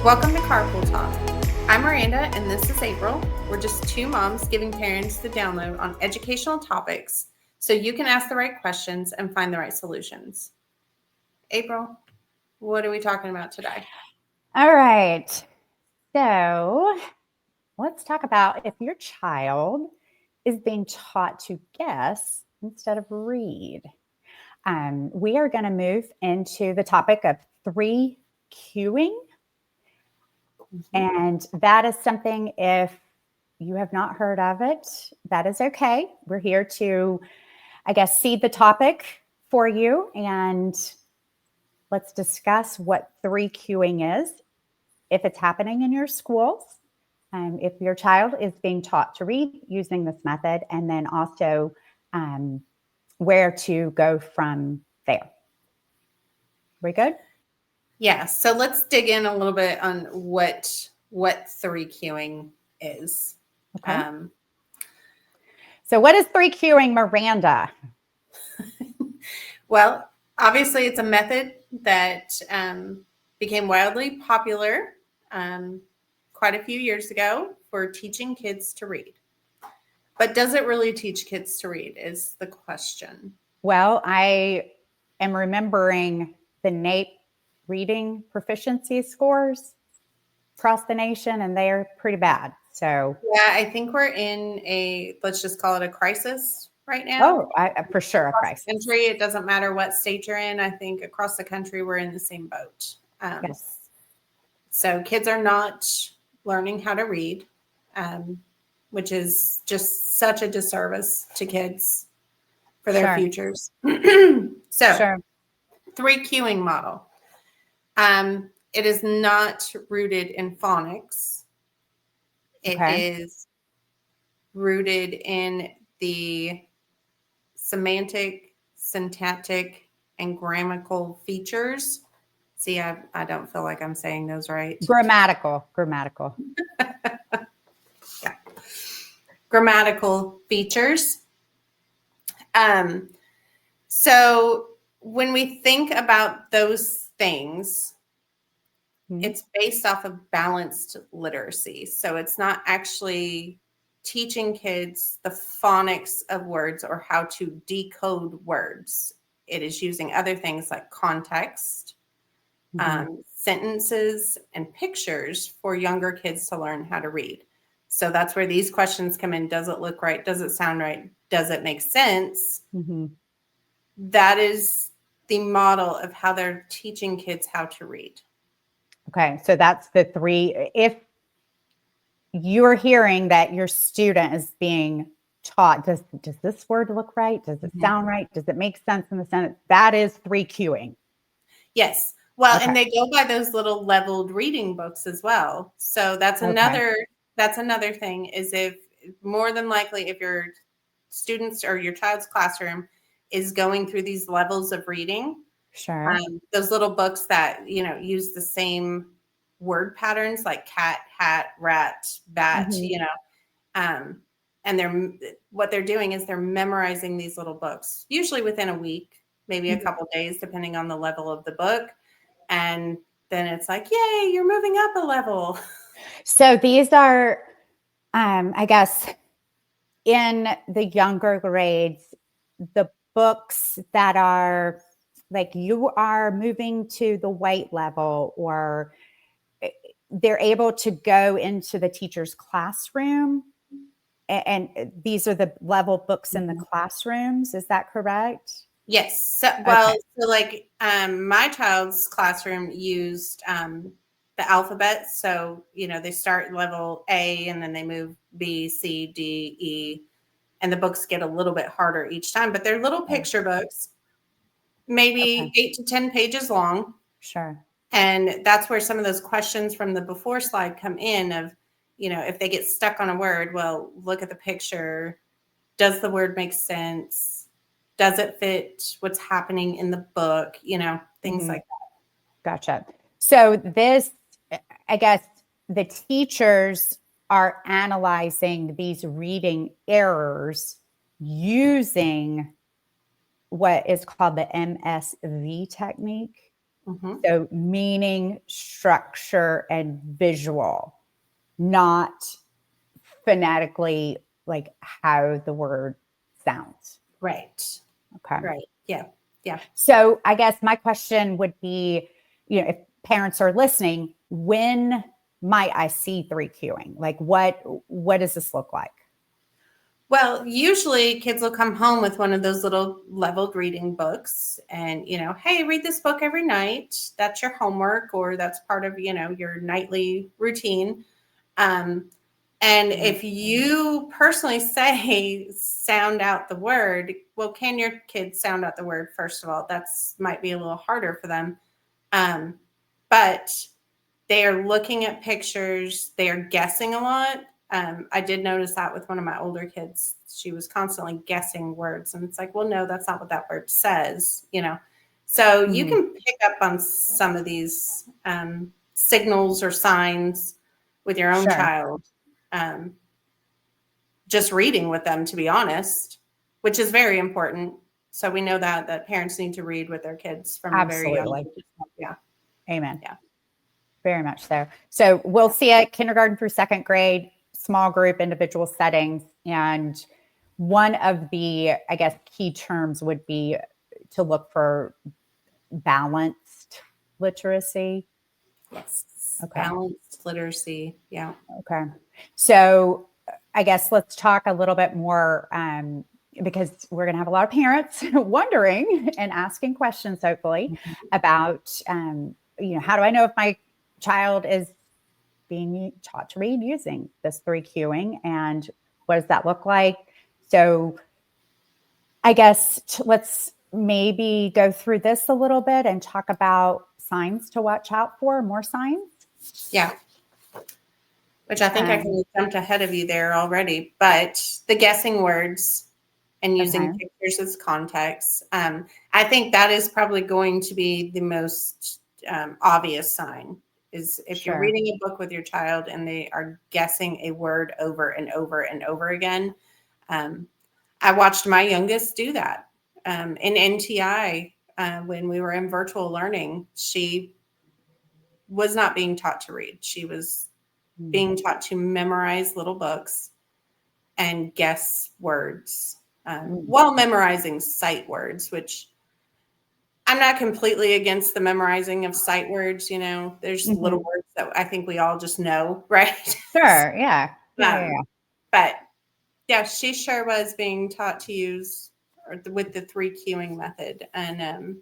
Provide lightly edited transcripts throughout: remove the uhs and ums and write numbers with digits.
Welcome to Carpool Talk. I'm Miranda and this is April. We're just two moms giving parents the download on educational topics so you can ask the right questions and find the right solutions. April, what are we talking about today? All right. So let's talk about if your child is being taught to guess instead of read. We are going to move into the topic of 3 cueing. And that is something, if you have not heard of it, that is okay. We're here to, seed the topic for you. And let's discuss what 3 cueing is, if it's happening in your schools, if your child is being taught to read using this method, and then also where to go from there. We good? Yeah, so let's dig in a little bit on what 3 cueing is. Okay. So what is 3 cueing, Miranda? Well, obviously it's a method that became wildly popular quite a few years ago for teaching kids to read. But does it really teach kids to read is the question. Well, I am remembering the NAEP reading proficiency scores across the nation, and they're pretty bad. So yeah, I think we're in let's just call it a crisis right now. For sure, a crisis. Country, it doesn't matter what state you're in. I think across the country, we're in the same boat. Yes. So kids are not learning how to read, which is just such a disservice to kids for their futures. So, 3 cueing model. It is not rooted in phonics. It is rooted in the semantic, syntactic, and grammatical features. See, I don't feel like I'm saying those right. Grammatical. Yeah. Grammatical features. So when we think about those things, it's based off of balanced literacy. So it's not actually teaching kids the phonics of words or how to decode words. It is using other things like context, sentences, and pictures for younger kids to learn how to read. So that's where these questions come in. Does it look right? Does it sound right? Does it make sense? That is the model of how they're teaching kids how to read. Okay, so that's the 3. If you're hearing that your student is being taught, does this word look right? Does it sound right? Does it make sense in the sentence? That is 3 cueing. Yes. Well, and they go by those little leveled reading books as well. So that's another thing, is if more than likely if your students or your child's classroom is going through these levels of reading, those little books that, use the same word patterns like cat, hat, rat, bat, and what they're doing is they're memorizing these little books, usually within a week, maybe a couple days, depending on the level of the book. And then it's like, yay, you're moving up a level. So these are, I guess, in the younger grades, the books that are like you are moving to the white level, or they're able to go into the teacher's classroom. And these are the level books in the classrooms. Is that correct? Yes. So, so like my child's classroom used the alphabet. So, they start level A and then they move B, C, D, E, and the books get a little bit harder each time. But they're little picture books, maybe 8 to 10 pages long. Sure. And that's where some of those questions from the before slide come in of, if they get stuck on a word, well, look at the picture. Does the word make sense? Does it fit what's happening in the book? Things like that. Gotcha. So this, I guess, the teachers are analyzing these reading errors using what is called the MSV technique. Mm-hmm. So meaning, structure, and visual, not phonetically like how the word sounds. Right. Okay. Right. Yeah. Yeah. So I guess my question would be, if parents are listening, when might I see 3Qing? Like what does this look like? Well, usually kids will come home with one of those little leveled reading books and, hey, read this book every night. That's your homework, or that's part of, your nightly routine. And if you personally say sound out the word, well, can your kids sound out the word? First of all, that's might be a little harder for them. But they are looking at pictures. They are guessing a lot. I did notice that with one of my older kids. She was constantly guessing words. And it's like, well, no, that's not what that word says, So you can pick up on some of these signals or signs with your own child. Just reading with them, to be honest, which is very important. So we know that parents need to read with their kids from a very young age. Yeah. Amen. Yeah. Very much so. So we'll see it kindergarten through second grade, small group, individual settings. And one of the, I guess, key terms would be to look for balanced literacy. Yes. Okay. Balanced literacy. Yeah. Okay. So I guess let's talk a little bit more because we're going to have a lot of parents wondering and asking questions, hopefully, about, how do I know if my child is being taught to read using this 3Qing, and what does that look like? So I guess let's maybe go through this a little bit and talk about signs to watch out for, more signs. Yeah. Which I think I can have jumped ahead of you there already, but the guessing words and using pictures as context. I think that is probably going to be the most obvious sign is if you're reading a book with your child and they are guessing a word over and over and over again. I watched my youngest do that in NTI when we were in virtual learning. She was not being taught to read. She was being taught to memorize little books and guess words while memorizing sight words, which I'm not completely against the memorizing of sight words. There's little words that I think we all just know, right? Sure. Yeah. But yeah, she sure was being taught to use with the 3Qing method. And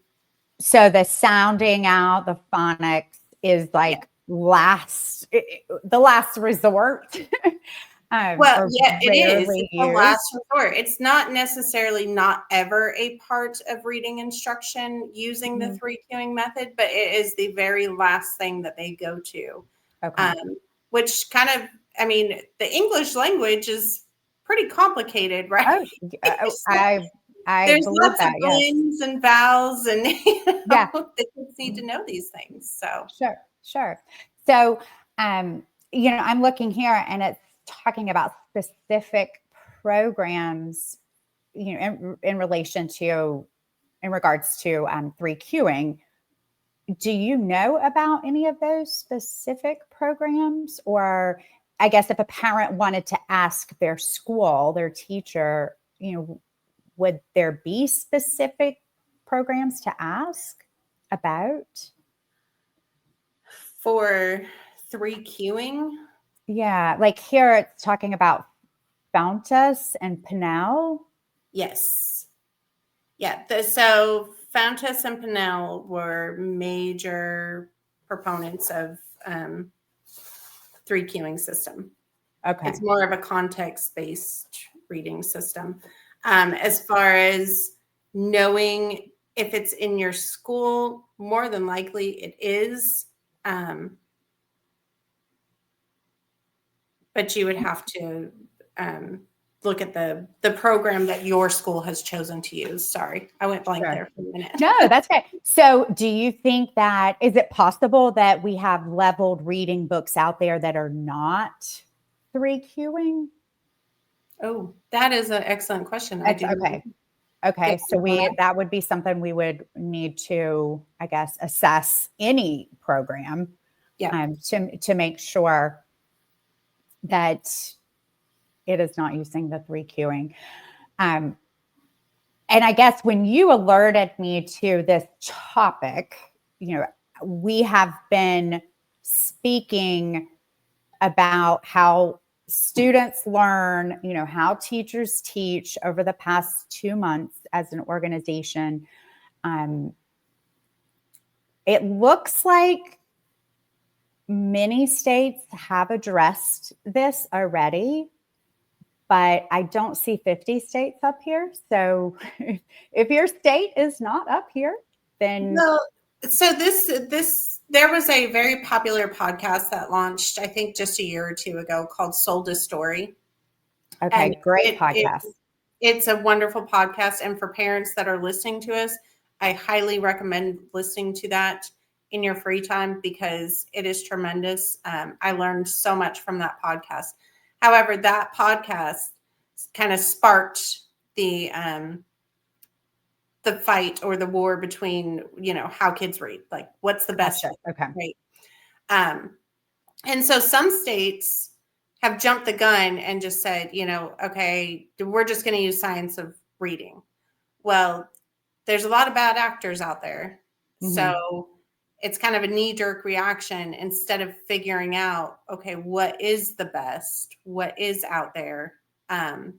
so the sounding out, the phonics is like the last resort. Well, yeah, it is. It's the used. last resort. It's not necessarily not ever a part of reading instruction using the 3Qing method, but it is the very last thing that they go to. Okay. Which kind of, the English language is pretty complicated, right? There's lots that, of blends and vowels, and the kids need to know these things. So sure. So, I'm looking here, and it's talking about specific programs, in regards to 3Qing. Do you know about any of those specific programs? Or I guess if a parent wanted to ask their school, their teacher, would there be specific programs to ask about? For 3Qing? Yeah, like here it's talking about Fountas and Pinnell. Yes. Yeah. So Fountas and Pinnell were major proponents of 3Qing system. Okay. It's more of a context-based reading system. As far as knowing if it's in your school, more than likely it is. But you would have to look at the program that your school has chosen to use. Sorry, I went blank there for a minute. No, that's okay. So do you think that, is it possible that we have leveled reading books out there that are not 3Qing? Oh, that is an excellent question. I do. Okay. Okay. So that would be something we would need to, I guess, assess any program to make sure that it is not using the 3 queuing. And I guess when you alerted me to this topic, we have been speaking about how students learn, how teachers teach over the past 2 months as an organization. It looks like many states have addressed this already, but I don't see 50 states up here. So if your state is not up here, then so there was a very popular podcast that launched, I think, just a year or two ago called Sold a Story. Okay, and great podcast. It's a wonderful podcast. And for parents that are listening to us, I highly recommend listening to that in your free time because it is tremendous. I learned so much from that podcast. However, that podcast kind of sparked the fight or the war between, how kids read, like what's the best. Okay. Right. And so some states have jumped the gun and just said, okay, we're just going to use science of reading. Well, there's a lot of bad actors out there. Mm-hmm. So it's kind of a knee-jerk reaction instead of figuring out, okay, what is the best, what is out there. But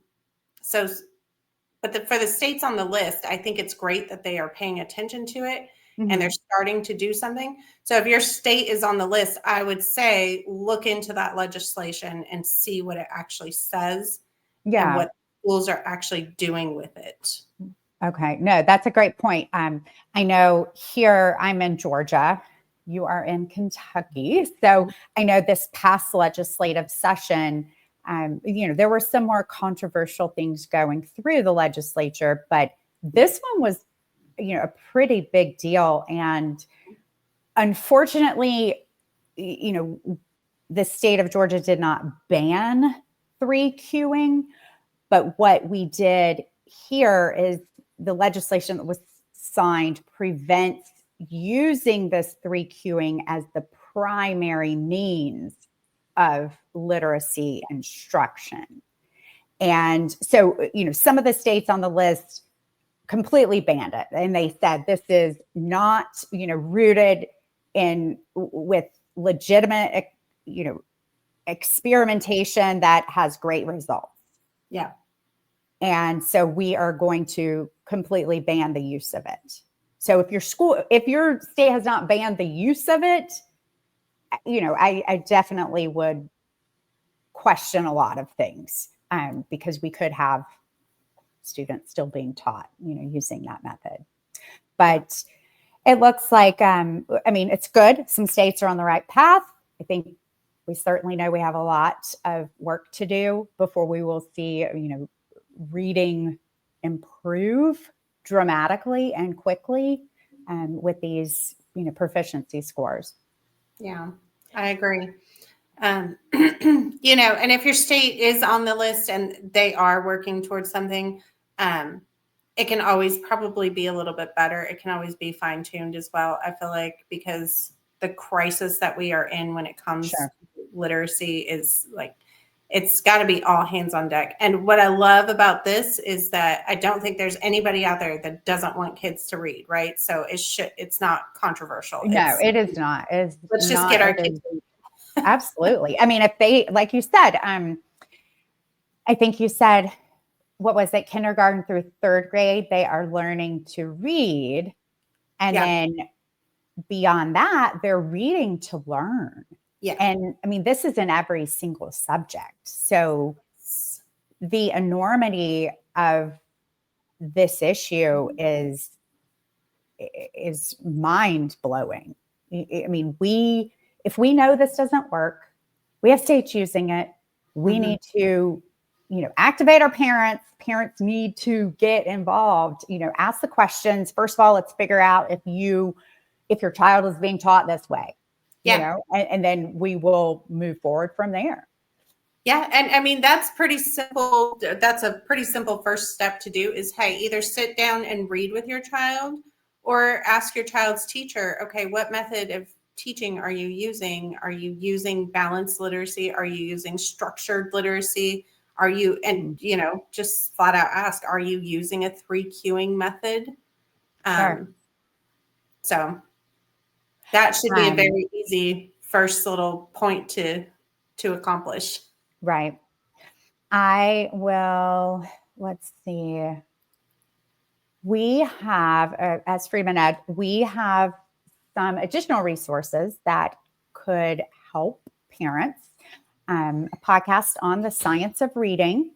for the states on the list, I think it's great that they are paying attention to it. Mm-hmm. And they're starting to do something. So if your state is on the list, I would say look into that legislation and see what it actually says and what schools are actually doing with it. Okay. No, that's a great point. I know here I'm in Georgia. You are in Kentucky. So I know this past legislative session, there were some more controversial things going through the legislature, but this one was a pretty big deal. And unfortunately, the state of Georgia did not ban 3 queuing, but what we did here is the legislation that was signed prevents using this 3 queuing as the primary means of literacy instruction. And so, some of the states on the list completely banned it. And they said, this is not, rooted with legitimate, experimentation that has great results. Yeah. And so we are going to completely ban the use of it. So if your state has not banned the use of it, I definitely would question a lot of things because we could have students still being taught, using that method. But it looks like, it's good. Some states are on the right path. I think we certainly know we have a lot of work to do before we will see, reading improve dramatically and quickly with these, proficiency scores. Yeah, I agree. And if your state is on the list and they are working towards something, it can always probably be a little bit better. It can always be fine-tuned as well. I feel like because the crisis that we are in when it comes to literacy is like, it's got to be all hands on deck. And what I love about this is that I don't think there's anybody out there that doesn't want kids to read, right? So it's not controversial. No, it is not. Let's just get our kids. Absolutely. I mean, if they, like you said, I think you said, what was it? Kindergarten through 3rd grade, they are learning to read. And then beyond that, they're reading to learn. Yeah. And this is in every single subject. So the enormity of this issue is mind blowing. If we know this doesn't work, we have states using it. We need to, activate our parents. Parents need to get involved, ask the questions. First of all, let's figure out if your child is being taught this way, and then we will move forward from there. Yeah, and I mean that's pretty simple. That's a pretty simple first step to do is, hey, either sit down and read with your child or ask your child's teacher, okay, what method of teaching are you using? Are you using balanced literacy? Are you using structured literacy? Are you, and just flat out ask, are you using a 3 cueing method? Sure. So that should be a very easy first little point to accomplish. Right. I will, let's see. We have, as Freedom Ed, we have some additional resources that could help parents. A podcast on the science of reading.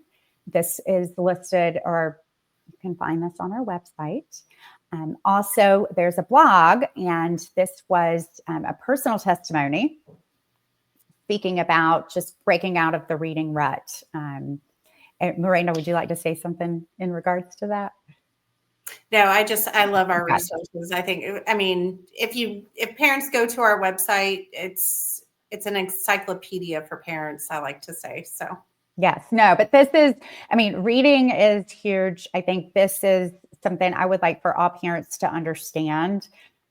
This is listed, or you can find this on our website. Also, there's a blog, and this was a personal testimony speaking about just breaking out of the reading rut. Miranda, would you like to say something in regards to that? No, I love our resources. I think, I mean, if parents go to our website, it's an encyclopedia for parents, I like to say. So yes, no, but this is, I mean, reading is huge. I think this is something I would like for all parents to understand.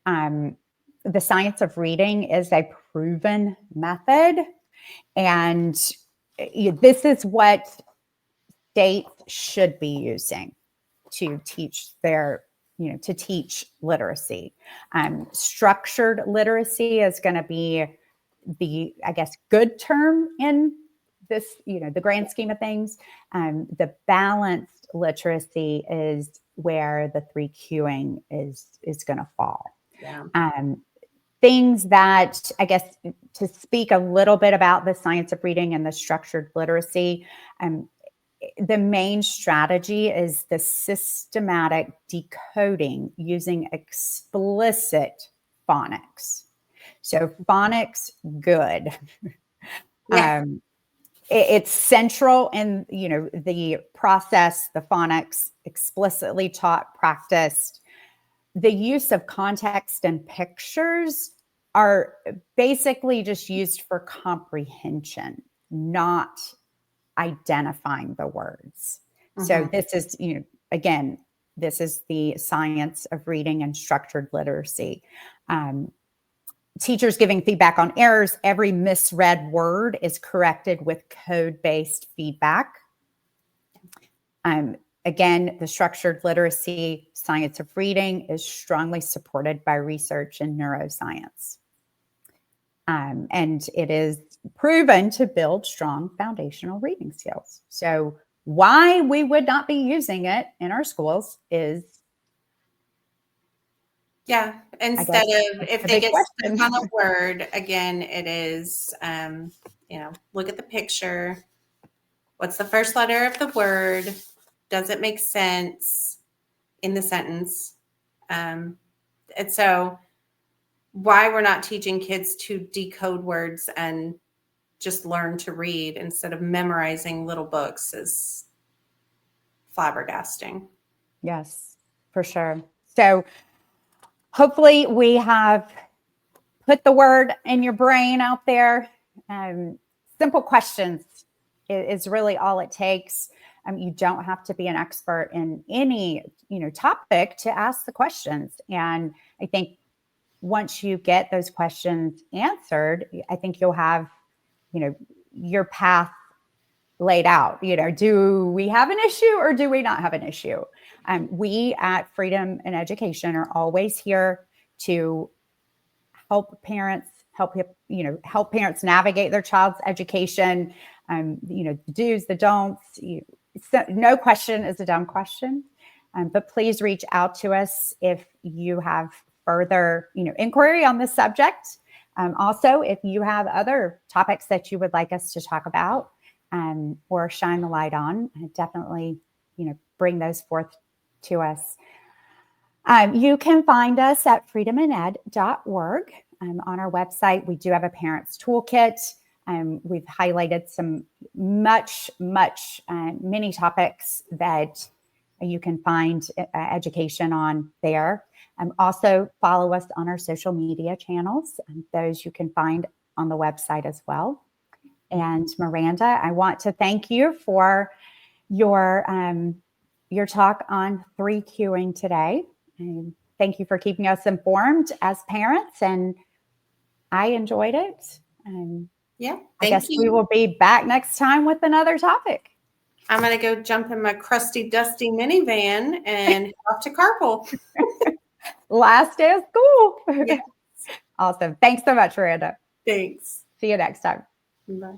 The science of reading is a proven method, and this is what states should be using to teach to teach literacy. Structured literacy is going to be the, I guess, good term in this, the grand scheme of things. The balanced literacy is where the 3 cueing is going to fall. Yeah. Things that, I guess, to speak a little bit about the science of reading and the structured literacy, the main strategy is the systematic decoding using explicit phonics. So phonics, good. Yeah. It's central in, the process, the phonics, explicitly taught, practiced. The use of context and pictures are basically just used for comprehension, not identifying the words. So this is, again, this is the science of reading and structured literacy. Teachers giving feedback on errors. Every misread word is corrected with code-based feedback. Again, the structured literacy science of reading is strongly supported by research in neuroscience. And it is proven to build strong foundational reading skills. So why we would not be using it in our schools is, yeah, instead of if they get stuck on a word, again, it is, look at the picture. What's the first letter of the word? Does it make sense in the sentence? And so why we're not teaching kids to decode words and just learn to read instead of memorizing little books is flabbergasting. Yes, for sure. So hopefully we have put the word in your brain out there. Simple questions is really all it takes. You don't have to be an expert in any, topic to ask the questions. And I think once you get those questions answered, I think you'll have, your path laid out. Do we have an issue or do we not have an issue? We at Freedom in Education are always here to help parents navigate their child's education. The do's, the don'ts. No question is a dumb question. But please reach out to us if you have further, inquiry on this subject. Also, if you have other topics that you would like us to talk about or shine the light on, definitely, bring those forth to us. You can find us at freedomined.org. On our website, we do have a parent's toolkit. We've highlighted some many topics that you can find education on there. Also, follow us on our social media channels. Those you can find on the website as well. And Miranda, I want to thank you for your talk on 3Qing today. And thank you for keeping us informed as parents. And I enjoyed it. And yeah, I guess we will be back next time with another topic. I'm going to go jump in my crusty, dusty minivan and off to Carpool. Last day of school. Yes. Awesome. Thanks so much, Miranda. Thanks. See you next time. Bye.